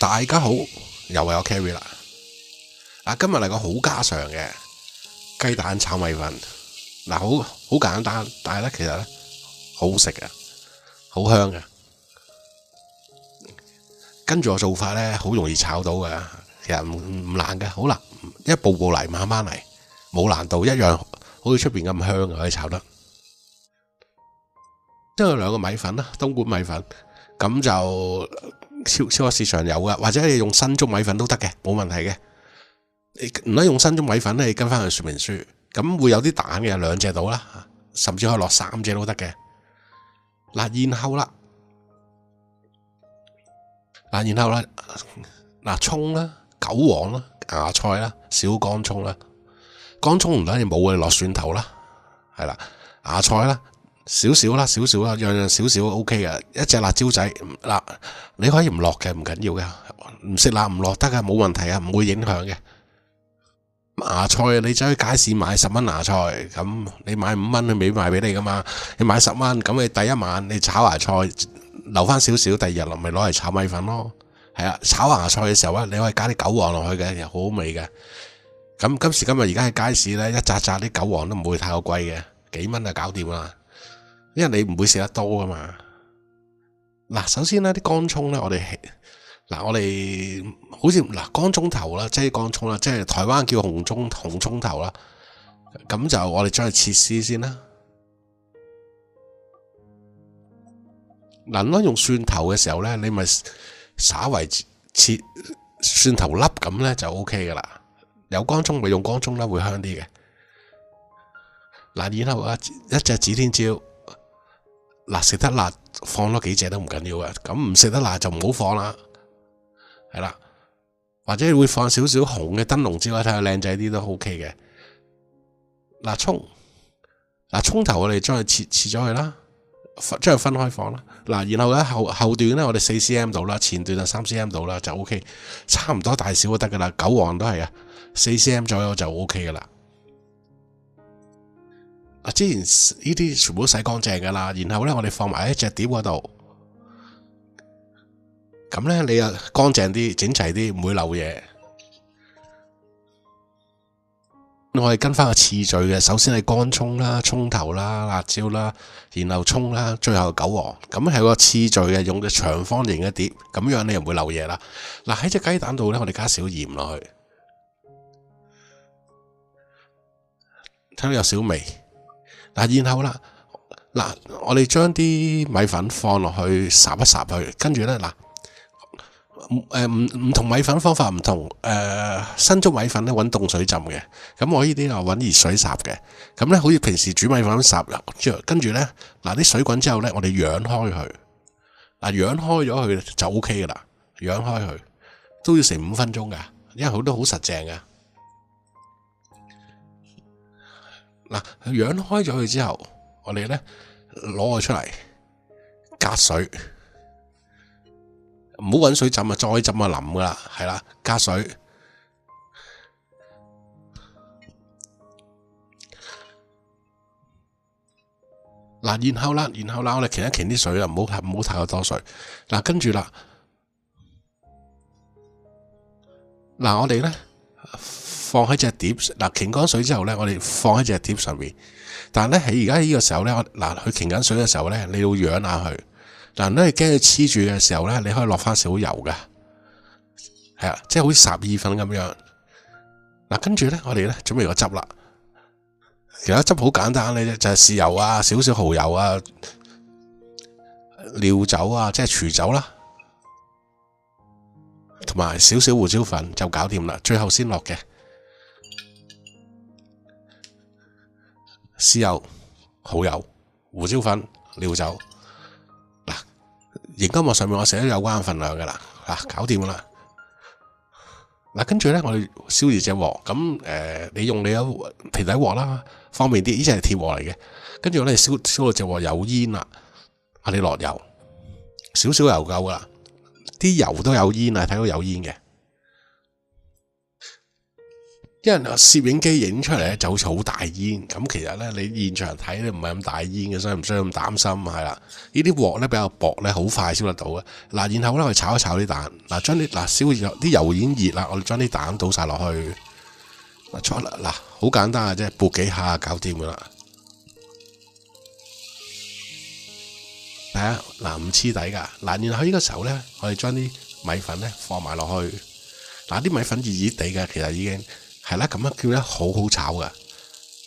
大家好，又係我 Carry 啦。今日嚟個好家常嘅雞蛋炒米粉。好簡單，但係咧其實咧好好食嘅，好香嘅。跟住我做法咧，好容易炒到嘅，其實唔難嘅，好難，一步步嚟，慢慢嚟，冇難度，一樣好似出邊咁香嘅可以炒得。即係有兩個米粉啦，東莞米粉，咁就超級市場有噶，或者你用新竹米粉都得嘅，冇問題嘅。你唔可以用新竹米粉咧，你跟翻去說明書，咁會有啲蛋嘅，2隻到啦，甚至可以落3隻都得嘅。然後啦，蔥啦、韭黃啦、芽菜啦、小乾蔥啦，乾蔥唔得你冇嘅，落蒜頭啦，係啦，芽菜啦。少少啦，樣少少 OK 嘅，一隻辣椒仔你可以唔落嘅，唔緊要嘅，唔食辣唔落得嘅，冇問題啊，唔會影響嘅。芽菜你走去街市買10蚊芽菜，咁你買5蚊佢未賣俾你噶嘛？你買10蚊，咁你第一晚你炒芽菜留翻少少，第二日咪攞嚟炒米粉咯。係啊，炒芽菜嘅時候你可以加啲韭黃落去嘅，又好好味嘅。咁今時今日而家喺街市咧，一紮啲韭黃都唔會太過貴嘅，幾蚊就搞掂啦。因為你唔會食得多噶嘛。首先呢啲乾蔥咧，我哋好似乾蔥頭啦，即係乾蔥啦，即係台灣叫紅蔥頭啦。咁就我哋將佢切絲先啦。如果用蒜頭嘅時候咧，你咪稍為切蒜頭粒咁咧就 OK 噶啦。有乾蔥咪用乾蔥粒會香啲嘅。然後一隻指天椒。食得辣放多幾隻都唔緊要嘅，咁唔食得辣就唔好放啦，係啦，或者會放少少紅嘅燈籠椒，睇下靚仔啲都 OK 嘅。蔥頭我哋將佢切咗佢啦，將佢分開放啦。然後咧後段咧我哋4cm 度啦，前段就3cm 度啦就 OK， 差唔多大小就得噶啦。韭黃都係啊，4cm 左右就 OK 噶啦。之前呢啲全部都洗乾淨噶啦，然後咧我哋放埋喺隻碟嗰度，咁咧你又乾淨啲、整齊啲，唔會漏嘢。我哋跟翻個次序嘅，首先係乾蔥啦、蔥頭啦、辣椒啦，然後蔥啦，最後韭黃，咁係個次序嘅，用隻長方形嘅碟，咁樣你又唔會漏嘢啦。喺隻雞蛋度咧，我哋加少鹽落去，睇到有少味。然後我哋將啲米粉放落去烚一烚佢，跟住咧唔同米粉方法唔同，新竹米粉咧揾凍水浸嘅，咁我呢啲就揾熱水烚嘅，咁咧好似平時煮米粉烚，跟住咧啲水滾之後咧，我哋揚開佢，揚開咗佢就 OK 噶啦，揚開佢都要成5分鐘噶，因為好多好實淨噶。揚開咗佢之後，我哋咧攞佢出嚟，隔水，唔好搵水浸啊，再浸啊淋噶啦，係啦，隔水。然後我哋擎一擎啲水啦，唔好太過多水。跟住啦，我哋咧。放喺隻碟，擎乾水之後咧，我哋放喺隻碟上面。但係咧喺而家呢個時候咧，佢擎緊水嘅時候咧，你要揚下佢。如果你驚佢黐住嘅時候咧，你可以落翻少油㗎，係啊，即係好似烚意粉咁樣。跟住咧，我哋咧準備個汁啦。其實汁好簡單嘅啫，就係豉油啊、少少蠔油啊、料酒啊，即係廚酒啦，同埋少少胡椒粉就搞掂啦。最後先落嘅。豉油、蠔油、胡椒粉、料酒，熒光幕上面我寫咗有關份量嘅啦，搞掂啦。跟住咧，我哋燒熱隻鑊，咁你用你有平底鑊啦，方便啲。呢隻係鐵鑊嚟嘅。跟住我哋燒到隻鑊有煙啦，你落油，少少油夠噶啦，啲油都有煙啊，睇到有煙嘅。因為攝影機影出嚟咧就好似好大煙，咁其實咧你現場睇咧唔係咁大煙嘅，所以唔需要咁擔心係啦。呢啲鑊咧比較薄咧，好快燒得到嘅。嗱，然後咧我哋炒一炒啲蛋，嗱將啲燒熱啲油已經熱啦，我哋將啲蛋倒晒落去。嗱好簡單嘅啫，撥幾下搞掂噶啦。係啊，嗱唔黐底噶。嗱，然後呢個時候咧，我哋將啲米粉咧放埋落去。嗱啲米粉熱熱地嘅，其實已經。係啦，咁樣叫咧好好炒噶，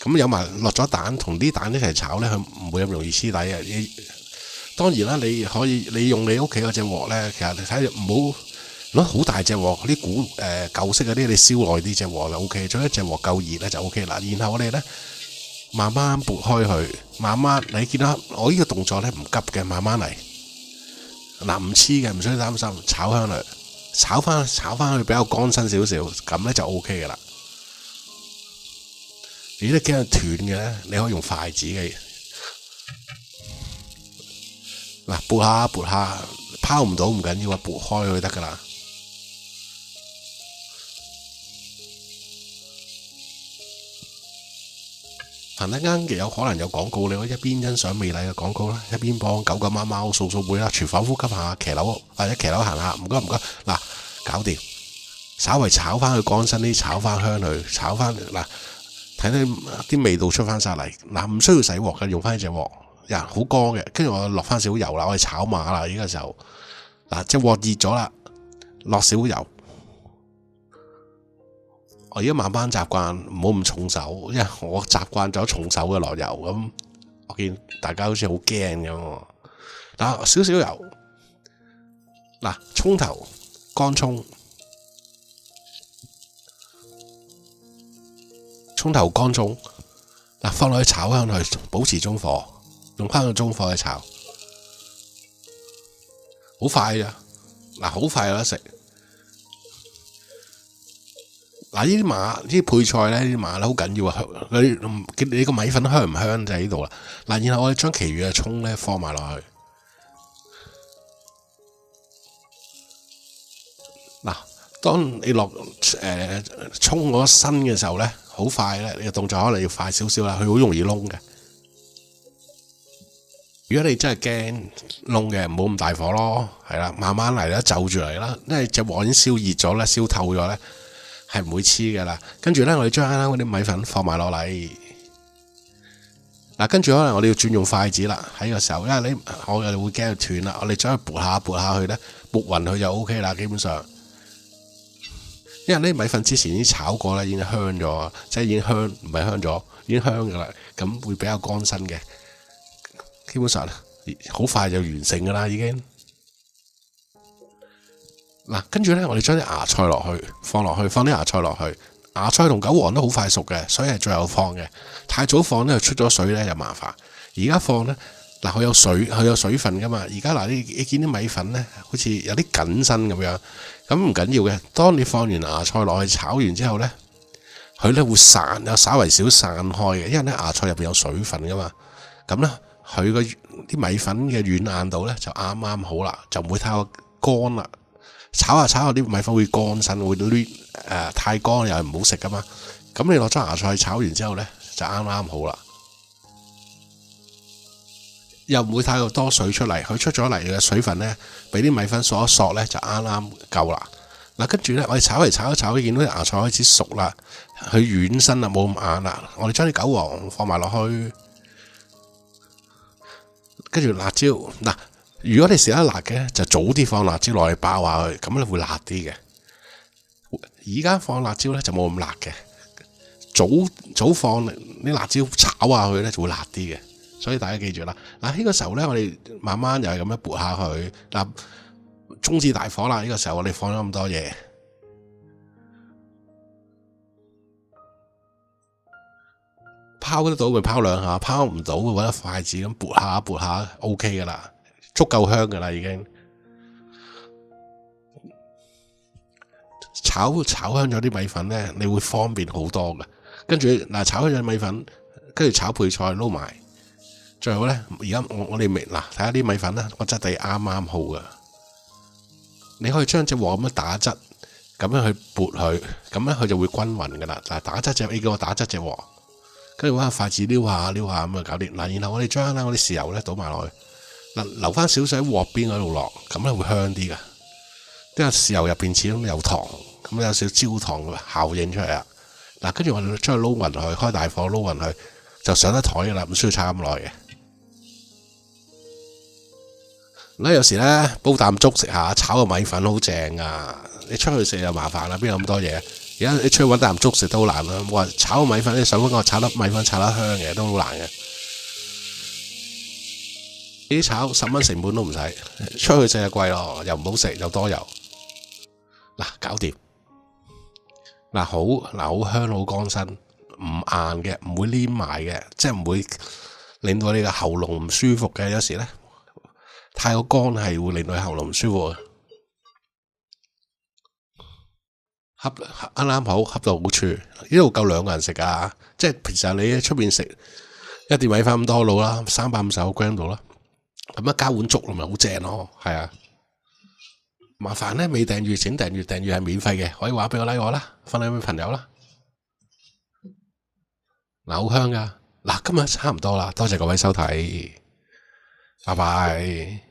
咁有埋落咗蛋，同啲蛋一齊炒咧，佢唔會咁容易黐底嘅。當然啦，你可以你用你屋企嗰隻鑊咧，其實你睇唔好攞好大隻鑊，啲舊式嗰啲你燒耐啲隻鑊就 O K，將一隻鑊夠熱咧就 O K 啦。然後我哋咧慢慢撥開佢，慢慢你見到我呢個動作咧唔急嘅，慢慢嚟。嗱唔黐嘅，唔需要擔心，炒香佢，炒翻去比較乾身少少，咁咧就 O K 嘅啦。如果你驚佢斷嘅咧，你可以用筷子嘅。嗱，撥下，拋唔到唔緊要啊，撥開佢得噶啦。行得啱嘅有可能有廣告，你可以一邊欣賞美麗嘅廣告啦，一邊幫狗狗貓貓掃掃背啦，廚房呼吸下，騎樓或者騎樓行下，唔該。嗱，搞掂，稍微炒翻佢乾身啲，炒翻香佢，炒翻嗱。睇睇啲味道出翻晒嚟，嗱唔需要洗鑊嘅，用翻呢隻鑊，好乾嘅，跟住我落翻少油啦，我哋炒馬啦，呢個時候，嗱隻鑊熱咗啦，落少油，我而家慢慢習慣，唔好咁重手，因為我習慣咗重手嘅落油，咁我見大家好似好驚咁，嗱少少油，嗱葱頭乾葱。葱頭乾葱，嗱放落去炒香佢，保持中火，用翻個中火去炒，好快㗎，嗱好快有得食。嗱呢啲馬呢啲配菜咧，呢啲馬咧好緊要啊！你個米粉香唔香就喺呢度啦。嗱，然後我哋將其餘嘅葱咧放埋落去，嗱，當你落葱嗰身嘅時候咧。好快咧，你嘅動作可能要快少少啦，佢好容易燶嘅。如果你真係驚燶嘅，唔好咁大火咯，係啦，慢慢嚟啦，就住嚟啦，因為隻鑊已經燒熱咗咧，燒透咗咧，係唔會黐嘅啦。跟住咧，我哋將啱啱嗰啲米粉放埋落嚟。嗱，跟住可能我哋要轉用筷子啦，喺個時候，因為我哋會驚佢斷啦，我哋將佢撥下去咧，撥勻佢就 O K 啦，基本上。因為呢米粉之前已經炒過啦，已經香咗，即係已經香，唔係香咗，已經香噶啦，咁會比較乾身嘅。基本上好快就完成噶啦，已經。嗱，跟住咧，我哋將啲芽菜落去，放啲芽菜落去。芽菜同韭黃都好快熟嘅，所以係最後放嘅。太早放咧，出咗水咧就麻煩。而家放咧，嗱佢有水分噶嘛。而家嗱你見啲米粉咧，好似有啲緊身咁樣。咁唔緊要嘅，當你放完芽菜落去炒完之後咧，佢咧會散，有稍微少散開嘅，因為咧芽菜入邊有水分噶嘛。咁咧佢個啲米粉嘅軟硬度咧就啱啱好啦，就唔會太過乾啦。炒下啲米粉會乾身，會攣太乾又係唔好食噶嘛。咁你落咗芽菜炒完之後咧就啱啱好啦，又唔會太過多水出嚟，佢出咗嚟嘅水分咧，俾啲米粉索一索咧就啱啱夠啦。嗱，跟住咧我哋炒嚟炒一炒，見到啲芽菜開始熟啦，佢軟身啦，冇咁硬啦。我哋將啲韭黃放埋落去，跟住辣椒嗱。如果你食得辣嘅，就早啲放辣椒落去爆下佢，咁咧會辣啲嘅。而家放辣椒咧就冇咁辣嘅，早放啲辣椒炒下佢咧就會辣啲嘅。所以大家記住啦，嗱呢個時候咧我哋慢慢又係咁樣撥下佢，嗱中至大火啦。呢個時候我哋放咗咁多嘢，拋得到咪拋兩下，拋唔到嘅揾一筷子咁撥下 OK 噶啦。足夠香噶啦，已經炒香咗啲米粉咧，你會方便好多嘅。跟住嗱，炒香咗米粉，跟住炒配菜撈埋，最後咧，而家我哋嗱睇下啲米粉啦，個質地啱啱好噶。你可以將隻鑊咁樣打質，咁樣去撥佢，咁樣佢就會均勻噶啦。嗱，打側隻，你叫我打側隻喎，跟住揾下筷子撩下撩下咁啊搞掂。嗱，然後我哋將我啲豉油咧倒埋落去，嗱留翻少少喺鑊邊嗰度落，咁咧會香啲噶。因為豉油入邊始終有糖，咁有少少焦糖嘅效應出嚟啊。嗱，跟住我哋將佢撈勻佢，開大火撈勻佢，就上得台噶啦，唔需要炒咁耐嘅。嗱，有時咧煲啖粥食下，炒個米粉好正啊！你出去食就麻煩啦，邊有咁多嘢？而家你出去揾啖粥食都好難啦。我話炒個米粉，你想揾個炒粒米粉炒得香嘅都好難嘅。呢啲炒10蚊成本都唔使，出去食就貴咯，又唔好食，又多油。嗱，搞掂。嗱，好香好乾身，唔硬嘅，唔會黏埋嘅，即係唔會令到你嘅喉嚨唔舒服嘅。有時咧太過乾係會令到你喉嚨唔舒服嘅。恰啱啱好，恰到好處。呢度夠2個人食噶，即係平時你喺出邊食一碟米飯咁多佬啦，350 gram 度啦，咁加碗粥咪好正咯，係啊。麻煩咧未訂閱請訂閱，訂閱係免費嘅，可以話俾我 like 我啦，分享俾朋友啦。嗱，好香噶。嗱，今日差唔多啦，多謝各位收睇，拜拜。